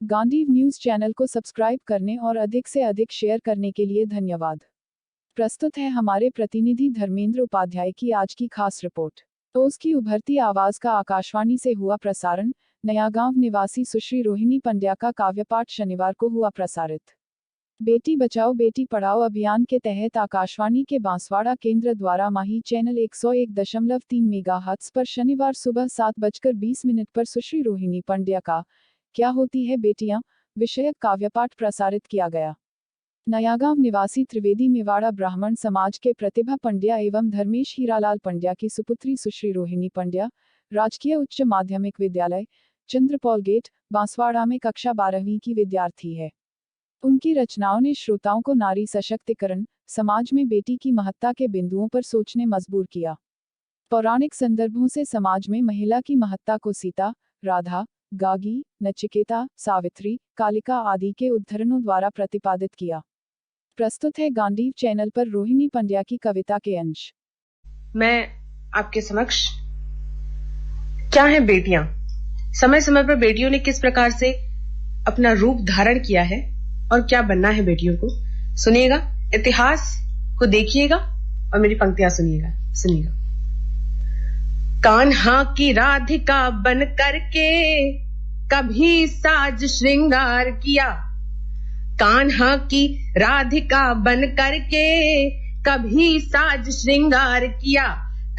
Gandhi news channel को subscribe करने और अधिक से अधिक शेयर करने के लिए धन्यवाद। प्रस्तुत है हमारे प्रतिनिधि धर्मेंद्र उपाध्याय की आज की खास रिपोर्ट। तो उसकी उभरती आवाज का आकाशवाणी से हुआ प्रसारण। नयागांव निवासी सुश्री रोहिणी पंड्या का काव्यपाठ शनिवार को हुआ प्रसारित। बेटी बचाओ बेटी पढ़ाओ अभियान के तहत आकाशवाणी के बांसवाड़ा केंद्र द्वारा माही चैनल 101.3 मेगाहर्ट्ज पर शनिवार सुबह 7:20 पर सुश्री रोहिणी पंड्या का क्या होती है बेटियां विषयक काव्यपाठ प्रसारित किया गया। नयागांव निवासी त्रिवेदी मेवाड़ा ब्राह्मण समाज के प्रतिभा पंड्या एवं धर्मेश हीरालाल पंड्या की सुपुत्री सुश्री रोहिणी पंड्या राजकीय उच्च माध्यमिक विद्यालय चंद्रपौल गेट बांसवाड़ा में कक्षा 12वीं की विद्यार्थी है। उनकी रचनाओं ने श्रोताओं को नारी सशक्तिकरण, समाज में बेटी की महत्ता के बिंदुओं पर सोचने मजबूर किया। पौराणिक संदर्भों से समाज में महिला की महत्ता को सीता, राधा, गागी, नचिकेता, सावित्री, कालिका आदि के उद्धरणों द्वारा प्रतिपादित किया। प्रस्तुत है गांधी चैनल पर रोहिणी पंड्या की कविता के अंश। मैं आपके समक्ष क्या है बेटियां, समय समय पर बेटियों ने किस प्रकार से अपना रूप धारण किया है और क्या बनना है बेटियों को, सुनिएगा। इतिहास को देखिएगा और मेरी पंक्तियां सुनिएगा। कान्हा की राधिका बन करके कभी साज श्रृंगार किया, कान्हा की राधिका बन करके कभी साज श्रृंगार किया,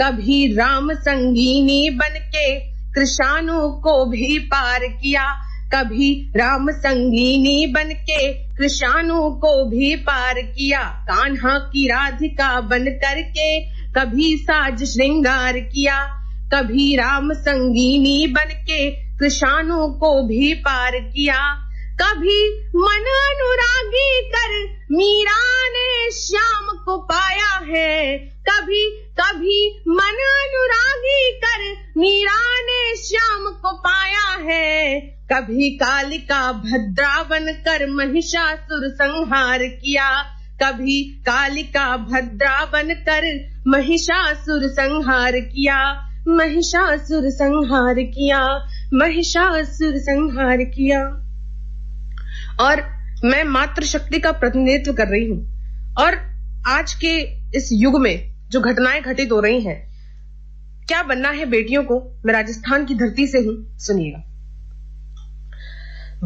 कभी राम संगीनी बन के कृष्णानु को भी पार किया, कभी राम संगीनी बन के कृष्णानु को भी पार किया, कान्हा की राधिका बन करके कभी साज श्रृंगार किया, कभी राम संगीनी बन के कृष्णानु को भी पार किया, कभी मन अनुरागी कर मीरा ने श्याम को पाया है, कभी कभी मन अनुरागी कर मीरा ने श्याम को पाया है, कभी कालिका भद्रा बन कर महिषासुर संहार किया, कभी कालिका भद्रा बन कर महिषासुर संहार किया, महिषासुर संहार किया, महिषासुर संहार किया। और मैं मातृ शक्ति का प्रतिनिधित्व कर रही हूं और आज के इस युग में जो घटनाएं घटित हो रही हैं, क्या बनना है बेटियों को, मैं राजस्थान की धरती से हूं, सुनिएगा।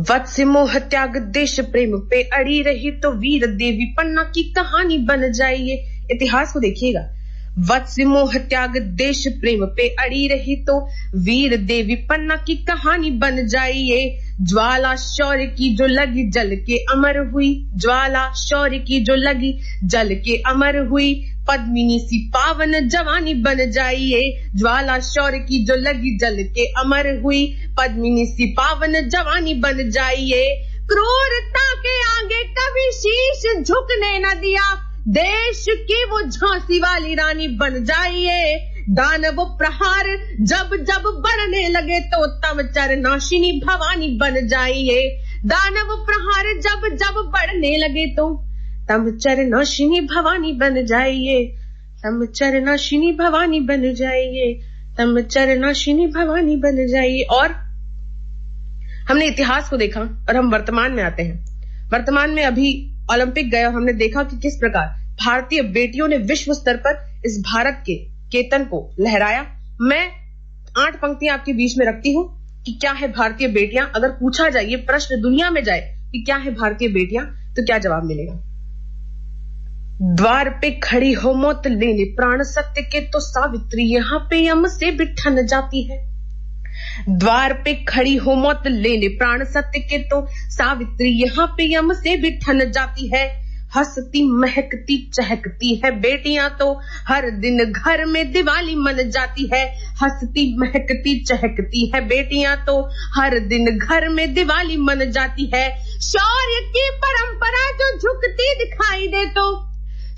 वत्स मोह त्याग देश प्रेम पे अड़ी रही तो वीर देवी पन्ना की कहानी बन जाइए। इतिहास को देखिएगा। वत्स मोह त्याग देश प्रेम पे अड़ी रही तो वीर देवी पन्ना की कहानी बन जाइए। ज्वाला शौर्य की जो लगी जल के अमर हुई, ज्वाला शौर्य की जो लगी जल के अमर हुई, पद्मिनी सी पावन जवानी बन जाइए। ज्वाला शौर्य की जो लगी जल के अमर हुई, पद्मिनी सी पावन जवानी बन जाइए। क्रूरता के आगे कभी शीश झुकने न दिया, देश की वो झांसी वाली रानी बन जाइए। दानव प्रहार जब जब बढ़ने लगे तो तब चरनाशिनी भवानी बन जाइए। दानव प्रहार जब जब बढ़ने लगे तो तब चरनाशिनी भवानी बन जाइए, तब चरनाशिनी भवानी बन जाइए, तब चरनाशिनी भवानी बन जाइए। और हमने इतिहास को देखा और हम वर्तमान में आते हैं। वर्तमान में अभी ओलंपिक गए और हमने देखा कि किस प्रकार भारतीय बेटियों ने विश्व स्तर पर इस भारत के केतन को लहराया। मैं 8 पंक्तियां आपके बीच में रखती हूं कि क्या है भारतीय बेटियां। अगर पूछा जाए, ये प्रश्न दुनिया में जाए कि क्या है भारतीय बेटियां, तो क्या जवाब मिलेगा। द्वार पे खड़ी हो मौत लेने प्राण सत्य के तो सावित्री यहां पे यम से भी ठन जाती है। द्वार पे खड़ी हो मौत लेने प्राण सत्य के तो सावित्री यहां पे यम से भी ठन जाती है। हंसती महकती चहकती है बेटियां तो हर दिन घर में दिवाली मन जाती है। हंसती महकती चहकती है बेटियां तो हर दिन घर में दिवाली मन जाती है। शौर्य की परंपरा जो झुकती दिखाई दे तो,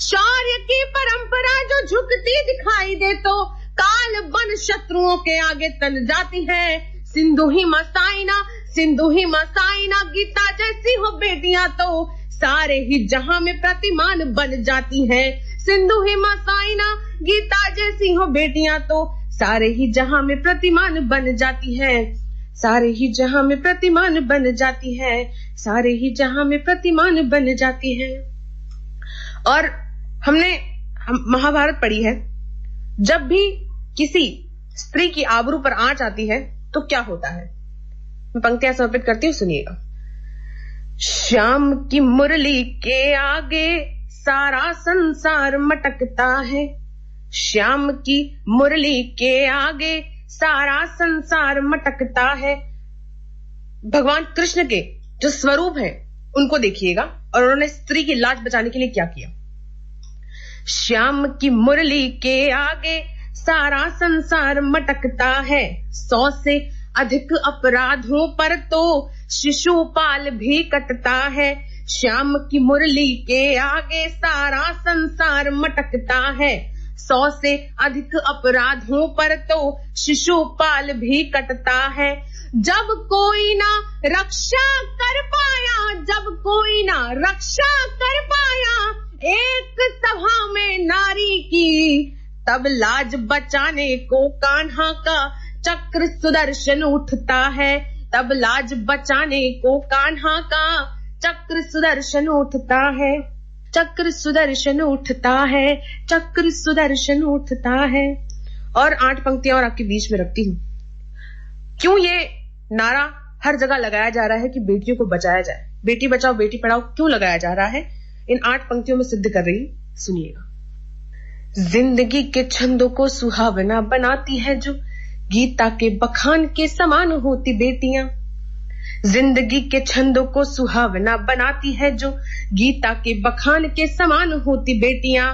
शौर्य की परंपरा जो झुकती दिखाई दे तो काल बन शत्रुओं के आगे तन जाती है। सिंधु ही मसाइना, सिंधु ही मसाइना गीता जैसी हो बेटियां तो सारे ही जहां में प्रतिमान बन जाती हैं। सिंधु ही मसाइना गीता जैसी हो बेटियां तो सारे ही जहां में प्रतिमान बन जाती हैं। सारे ही जहां में प्रतिमान बन जाती है, सारे ही जहां में प्रतिमान बन जाती है। और हम महाभारत पढ़ी है, जब भी किसी स्त्री की आबरू पर आंच आती है तो क्या होता है। मैं पंक्तियां समर्पित करती हूं, सुनिएगा। श्याम की मुरली के आगे सारा संसार मटकता है, श्याम की मुरली के आगे सारा संसार मटकता है। भगवान कृष्ण के जो स्वरूप है उनको देखिएगा, और उन्होंने स्त्री की लाज बचाने के लिए क्या किया। श्याम की मुरली के आगे सारा संसार मटकता है, 100 से अधिक अपराधों पर तो शिशुपाल भी कटता है। श्याम की मुरली के आगे सारा संसार मटकता है, 100 से अधिक अपराधों पर तो शिशुपाल भी कटता है। जब कोई ना रक्षा कर पाया, जब कोई ना रक्षा कर पाया एक सभा में नारी की, तब लाज बचाने को कान्हा का चक्र सुदर्शन उठता है, तब लाज बचाने को कान्हा का चक्र सुदर्शन उठता है, चक्र सुदर्शन उठता है, चक्र सुदर्शन उठता है। और 8 पंक्तियां और आपके बीच में रखती हूं। क्यों ये नारा हर जगह लगाया जा रहा है कि बेटियों को बचाया जाए, बेटी बचाओ बेटी पढ़ाओ क्यों लगाया जा रहा है, इन 8 पंक्तियों में सिद्ध कर रही, सुनिएगा। जिंदगी के छंदों को सुहावना बनाती है जो गीता के बखान के समान होती बेटियां, जिंदगी के छंदों को सुहावना बनाती है जो गीता के बखान के समान होती बेटियां।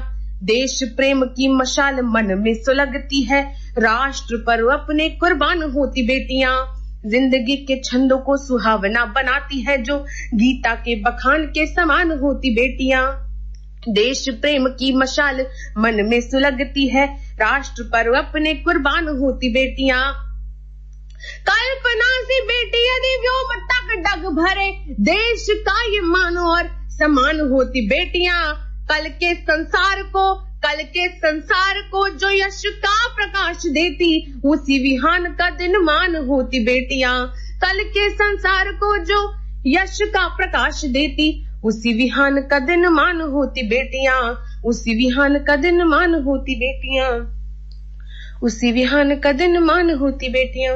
देश प्रेम की मशाल मन में सुलगती है, राष्ट्र पर अपने कुर्बान होती बेटियां। जिंदगी के छंदों को सुहावना बनाती है जो गीता के बखान के समान होती बेटियां। देश प्रेम की मशाल मन में सुलगती है, राष्ट्र पर अपने कुर्बान होती बेटियां। कल्पना सी बेटी यदि व्योम तक डग भरे, देश का ये मान और समान होती बेटियां। कल के संसार को जो यश का प्रकाश देती, उसी विहान का दिन मान होती बेटियां। कल के संसार को जो यश का प्रकाश देती, उसी विहान का दिन मान होती बेटियां, उसी विहान का दिन मान होती बेटियां, उसी विहान का दिन मान होती बेटियां।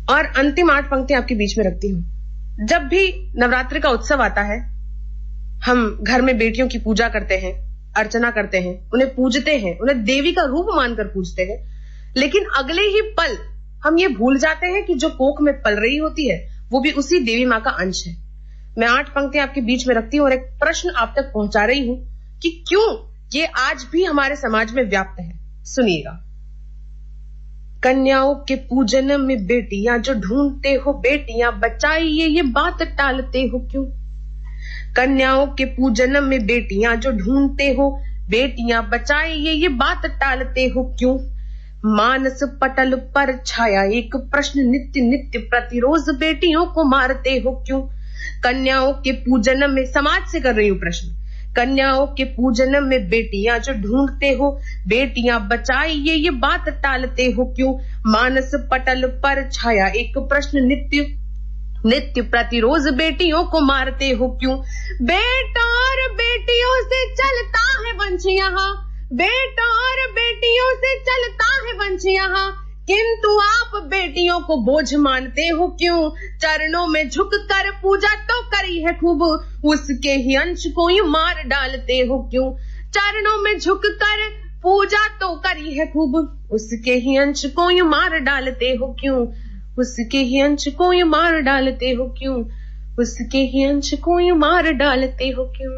और अंतिम 8 पंक्तियां आपके बीच में रखती हूं। जब भी नवरात्रि का उत्सव आता है, हम घर में बेटियों की पूजा करते हैं, अर्चना करते हैं, उन्हें पूजते हैं, उन्हें देवी का रूप मानकर पूजते हैं, लेकिन अगले ही पल हम ये भूल जाते हैं कि जो कोख में पल रही होती है वो भी उसी देवी मां का अंश है। मैं 8 पंक्तियां आपके बीच में रखती हूं और एक प्रश्न आप तक पहुंचा रही हूं कि क्यों ये आज भी हमारे समाज में व्याप्त है, सुनिएगा। कन्याओं के पूजन में बेटियां जो ढूंढते हो, बेटियां बचाइए ये बात टालते हो क्यों। कन्याओं के पूजन में बेटियां जो ढूंढते हो, बेटियां बचाइए ये बात टालते हो क्यों। मानस पटल पर छाया एक प्रश्न नित्य नित्य प्रतिरोज, बेटियों को मारते हो क्यों। कन्याओं के पूजन में, समाज से कर रही हूं प्रश्न, कन्याओं के पूजन में बेटियां जो ढूंढते हो, बेटियां बचाइए ये बात टालते हो क्यों। मानस पटल पर छाया एक प्रश्न नित्य नित्य प्रतिरोज, बेटियों को मारते हो क्यों। बेटा और बेटियों से चलता है वंश यहाँ, बेटा और बेटियों से चलता है वंश यहाँ, किंतु आप बेटियों को बोझ मानते हो क्यों। चरणों में झुककर पूजा तो करी है खूब, उसके ही अंश को ही मार डालते हो क्यों। चरणों में झुककर पूजा तो करी है खूब, उसके ही अंश को ही मार डालते हो क्यों। उसके ही अंश को ही मार डालते हो क्यों, उसके ही अंश को ही मार डालते हो क्यों।